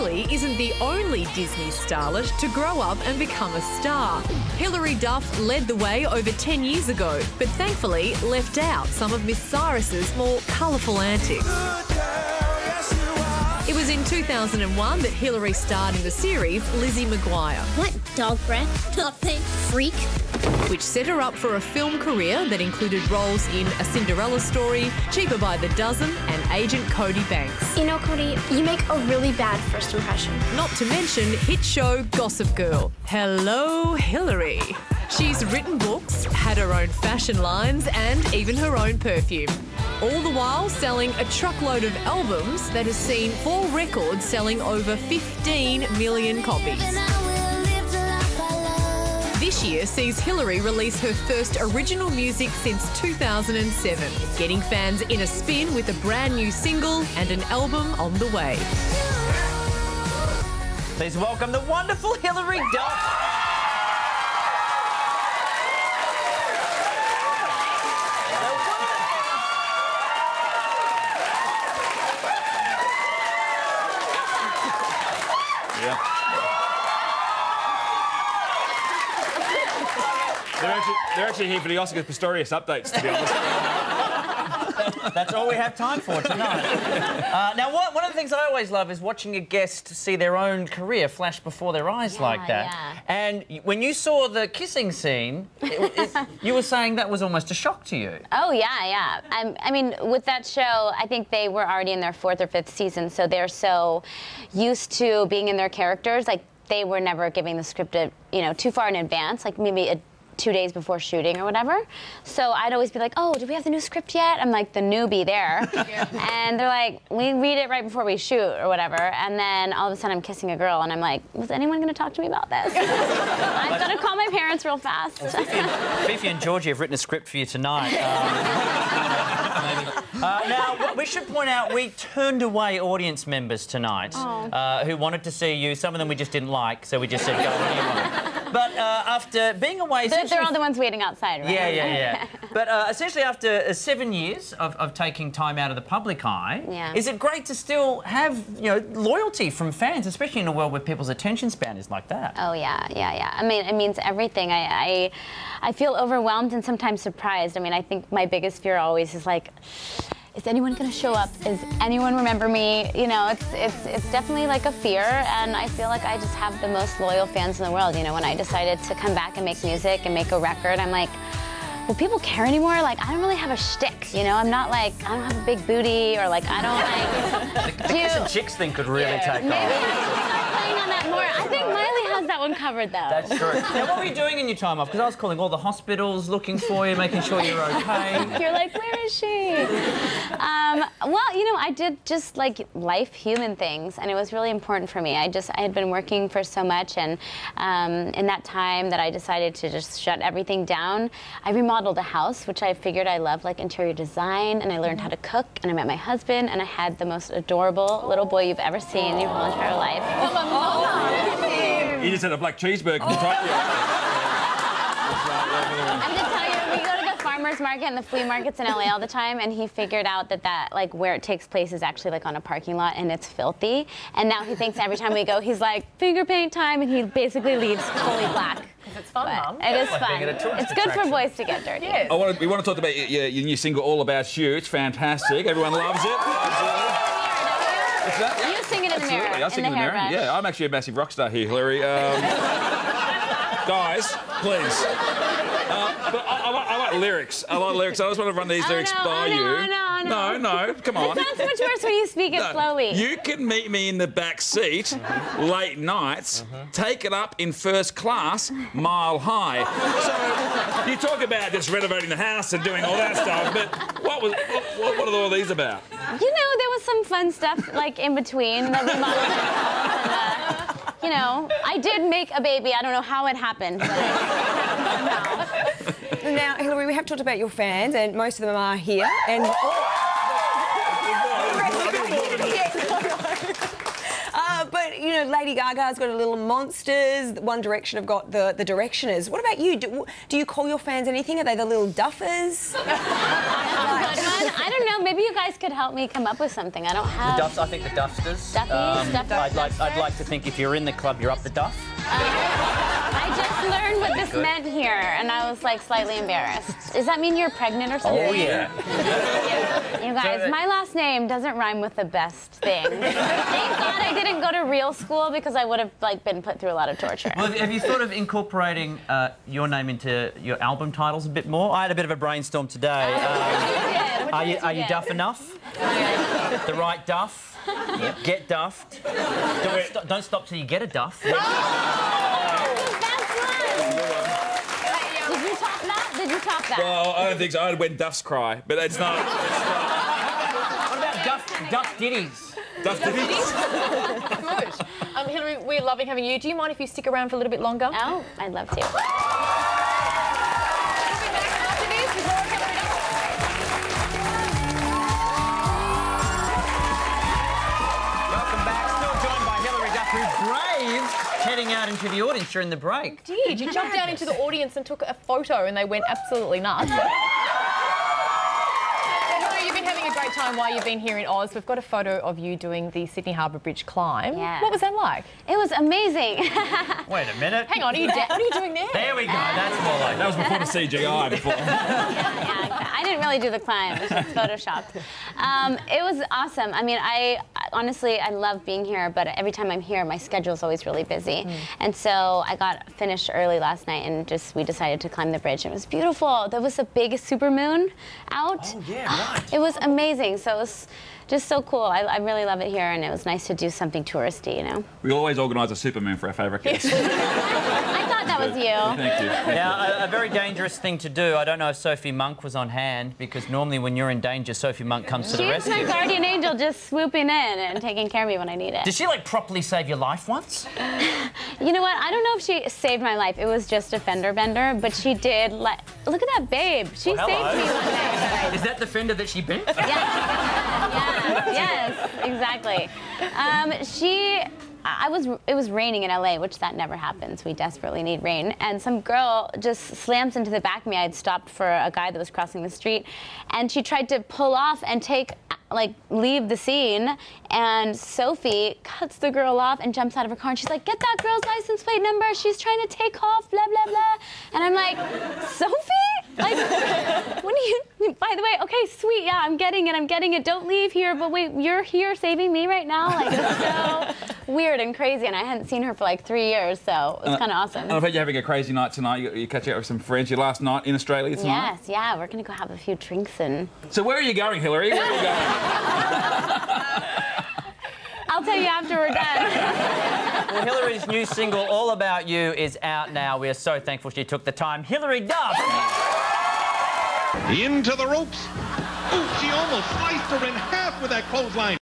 Riley isn't the only Disney starlet to grow up and become a star. Hilary Duff led the way over 10 years ago, but thankfully left out some of Miss Cyrus's more colourful antics. It was in 2001 that Hilary starred in the series Lizzie McGuire. What, dog breath? Nothing. Freak. Which set her up for a film career that included roles in A Cinderella Story, Cheaper by the Dozen and Agent Cody Banks. You know, Cody, you make a really bad first impression. Not to mention hit show Gossip Girl. Hello, Hilary. She's written books, had her own fashion lines and even her own perfume. All the while selling a truckload of albums that has seen 4 records selling over 15 million copies. This year sees Hilary release her first original music since 2007, getting fans in a spin with a brand new single and an album on the way. Please welcome the wonderful Hilary Duff. They're actually here for the Oscar Pistorius updates, to be honest. That's all we have time for tonight. Now, one of the things I always love is watching a guest see their own career flash before their eyes like that. Yeah. And when you saw the kissing scene, you were saying that was almost a shock to you. Oh, yeah. I mean, with that show, I think they were already in their 4th or 5th season, so they're so used to being in their characters. Like, they were never giving the script, too far in advance, like maybe 2 days before shooting or whatever. So I'd always be like, oh, do we have the new script yet? I'm like the newbie there. And they're like, we read it right before we shoot or whatever. And then all of a sudden I'm kissing a girl and I'm like, was anyone going to talk to me about this? I've got to call my parents real fast. Fifi and Georgie have written a script for you tonight. Now, we should point out we turned away audience members tonight who wanted to see you. Some of them we just didn't like, so we just said go anyway. But after being away... They're all the ones waiting outside, right? Yeah. But essentially after 7 years of taking time out of the public eye, is it great to still have, loyalty from fans, especially in a world where people's attention span is like that? Oh, yeah. I mean, it means everything. I feel overwhelmed and sometimes surprised. I mean, I think my biggest fear always is like, is anyone going to show up? Is anyone remember me? It's definitely like a fear, and I feel like I just have the most loyal fans in the world. When I decided to come back and make music and make a record, I'm like, will people care anymore? Like, I don't really have a shtick, I'm not like, I don't have a big booty, or like, I don't like... The Kissing Chicks thing could really take maybe off. Playing on that more. I think Miley has that one covered, though. That's true. Now, what were you doing in your time off? Because I was calling all the hospitals, looking for you, making sure you're okay. You're like, where is she? Well, I did just like life, human things, and it was really important for me. I had been working for so much, and in that time that I decided to just shut everything down, I remodeled a house, which I figured I loved, like interior design, and I learned how to cook, and I met my husband, and I had the most adorable little boy you've ever seen in your whole entire life. You just had a black cheeseburger from Tokyo. I'm just telling you, we go to the farmer's market and the flea markets in LA all the time, and he figured out that like where it takes place is actually like on a parking lot, and it's filthy. And now he thinks every time we go, he's like, finger paint time, and he basically leaves fully black. It's fun, Mum. It is fun. It's good for boys to get dirty. Yes. We want to talk about your new single, All About You. It's fantastic. Everyone loves it. You sing it in the mirror. I sing in the mirror. Yeah, I'm actually a massive rock star here, Hilary. Guys, please. But I like lyrics. I just want to run these lyrics by you. No, come on. It sounds much worse when you speak it slowly. You can meet me in the back seat late nights, take it up in first class, mile high. So you talk about just renovating the house and doing all that stuff, but what are all these about? There was some fun stuff like in between the remodeling house and, I did make a baby. I don't know how it happened, but Now, Hilary, we have talked about your fans, and most of them are here. And but Lady Gaga's got a Little Monsters. One Direction have got the Directioners. What about you? Do you call your fans anything? Are they the Little Duffers? That's a good one. I don't know. Maybe you guys could help me come up with something. I don't have... The Duffs, I think the Duffsters. Duffies? I'd like to think if you're in the club, you're up the Duff. I just learned what this meant here, and I was, like, slightly embarrassed. Does that mean you're pregnant or something? Oh, yeah. You guys, my last name doesn't rhyme with the best thing. Thank God I didn't go to real school because I would have, like, been put through a lot of torture. Well, have you thought of incorporating your name into your album titles a bit more? I had a bit of a brainstorm today. Are you Duff enough? The right Duff? Yep. Get Duffed. Don't stop till you get a Duff. Did you top that? Did you top that? Well, I don't think so. I'd win Duff's Cry, but it's not. What about Duff Ditties? Duff Ditties? Good. Hilary, we're loving having you. Do you mind if you stick around for a little bit longer? Oh, I'd love to. Heading out into the audience during the break. Did you jump down into the audience and took a photo and they went absolutely nuts? You've been having a great time while you've been here in Oz. We've got a photo of you doing the Sydney Harbour Bridge climb. Yeah. What was that like? It was amazing. Wait a minute. Hang on, what are you doing there? There we go. That's more like That was before the CGI. Yeah, I didn't really do the climb. It was just photoshopped. It was awesome. I mean, honestly, I love being here, but every time I'm here, my schedule is always really busy. And so I got finished early last night, and we decided to climb the bridge. It was beautiful. There was a big supermoon out. Oh, yeah, right. It was amazing. So it was just so cool. I really love it here, and it was nice to do something touristy, you know. We always organise a supermoon for our favourite guests. I thought that was you. Thank you. Now, a very dangerous thing to do. I don't know if Sophie Monk was on hand, because normally when you're in danger, Sophie Monk comes to the She's rescue. my guardian angel, just swooping in and taking care of me when I need it. Did she, like, properly save your life once? You know what? I don't know if she saved my life. It was just a fender bender, but she did. Look at that babe. She saved me one day. Is that the fender that she bent? Yes, exactly. It was raining in LA, which that never happens. We desperately need rain. And some girl just slams into the back of me. I had stopped for a guy that was crossing the street, and she tried to pull off and leave the scene. And Sophie cuts the girl off and jumps out of her car, and she's like, "Get that girl's license plate number. She's trying to take off, blah, blah, blah." And I'm like, "Sophie? Like, when you, by the way, okay, sweet, yeah, I'm getting it. Don't leave here, but wait, you're here saving me right now?" Like, it's so weird and crazy, and I hadn't seen her for like 3 years, so it was kind of awesome. And I've heard you're having a crazy night tonight. You catch up with some friends. Your last night in Australia tonight? Yes, yeah, we're gonna go have a few drinks and... So where are you going, Hilary? Where are you going? I'll tell you after we're done. Well, Hilary's new single, All About You, is out now. We are so thankful she took the time. Hilary Duff! Into the ropes. Ooh, she almost sliced her in half with that clothesline.